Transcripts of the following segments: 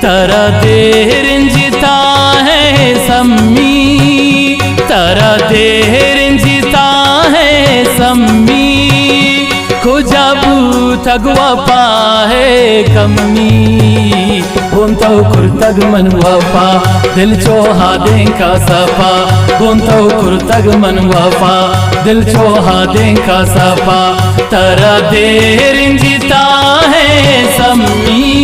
तरा देरिंजिता है सम्मी, तरा देरिंजिता है सम्मी, खुजाबू तगवा पाहे कम्मी। बोंतो कुर्तग मन वफा दिल चोहा दें का सफा, बोंतो कुर्तग मन वफा दिल चोहा दें का सफा, तरा देरिंजिता है सम्मी।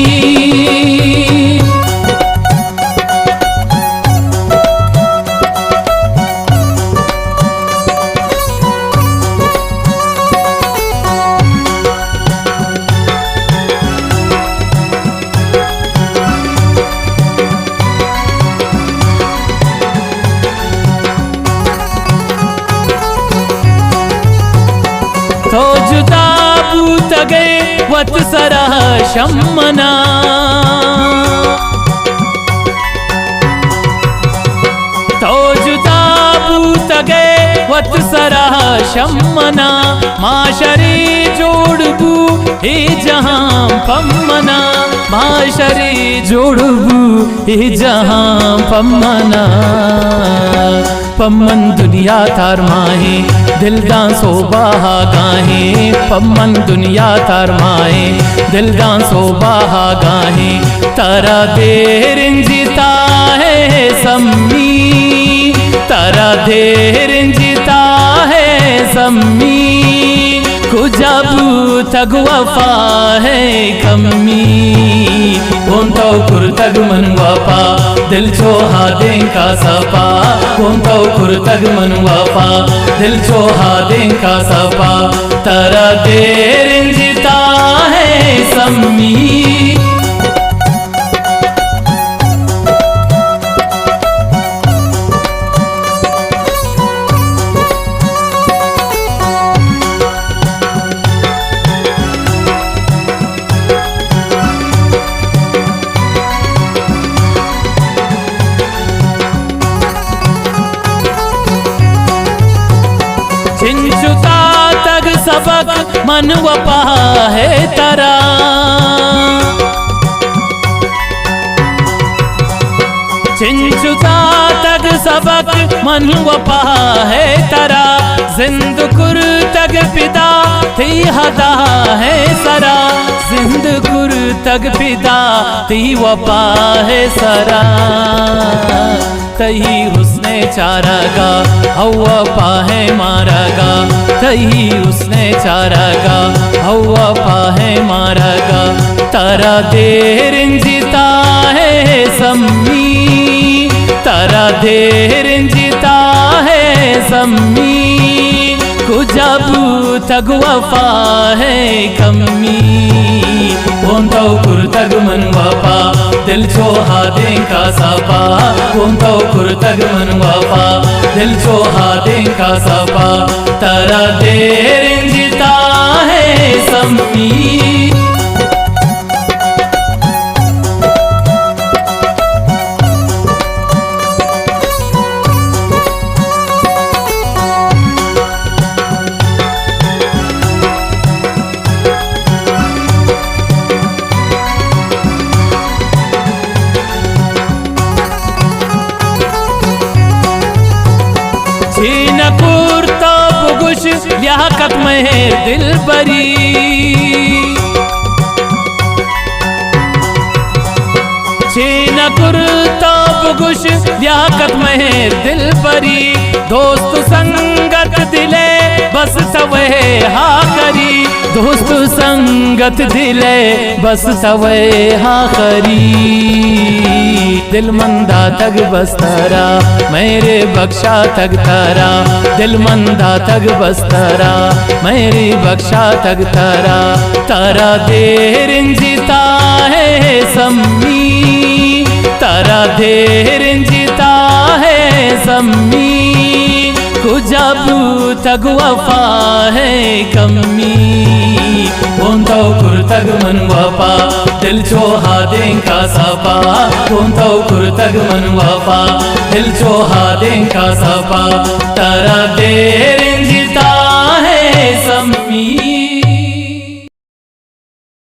तो जुदा बूत गए वत सरा शम्मना, तो जुदा बूत गए वत सरा शम्मना, माशरे जोड़बू हे जहां पम्मना, माशरे जोड़बू हे जहां पम्मना। पम्मन दुनिया तार माहे दिलदा सोबाहा गाहे, पम्मन दुनिया तार माहे दिलदा सोबाहा गाहे, तरा देरिंजिता है सम्मी, तरा देरिंजिता है सम्मी, खुजाबू तग वफा है कम्मी। बोंतो कुर्तग मन वफा दिल चोहा दें का सफा, बोंतो कुर्तग मन वफा दिल चोहा दें का सफा, तरा देरिंजिता है सम्मी। चिंचुता तग सबक मन वफा है तरा, चिंचुता तग सबक मन वफा है तरा, जिंदकुर तग पिता थी हदा है सरा, जिंदकुर तग पिता थी वफा है सरा, तही उसने चारागा हवा पाहे मारागा, तही उसने चारागा हवा पाहे मारागा, तरा देरिंजिता है सम्मी, तरा देरिंजिता है सम्मी, खुजाबू तग वफा है कम्मी। बोंतो कुर्तग मन वफा दिल चोहा दें का सफा, बोंतो कुर्तग मन वफा दिल चोहा दें का सफा, तरा देरिंजिता है सम्मी। छीन कुर्ता बुगुश लियाकत मेहर दिल बरी, छीन कुर्ता बुगुश लियाकत मेहर दिल बरी, दोस्त संगत दिले बस तवे हा करी, दोस्त संगत दिले बस तवे हा करी, दिल मंदा तग बस तरा मेरे बख्शा तग तरा, दिल मंदा तग बस तरा मेरी बख्शा तग तरा, तरा देरिंजिता है सम्मी, तरा देरिंजिता है सम्मी, खुजाबू तग वफा है कम्मी। बोंतो कुर्तग मन वफा दिल चोहा दें का सफा, बोंतो कुर्तग मन वफा दिल चोहा दें का सफा, तरा देरिंजिता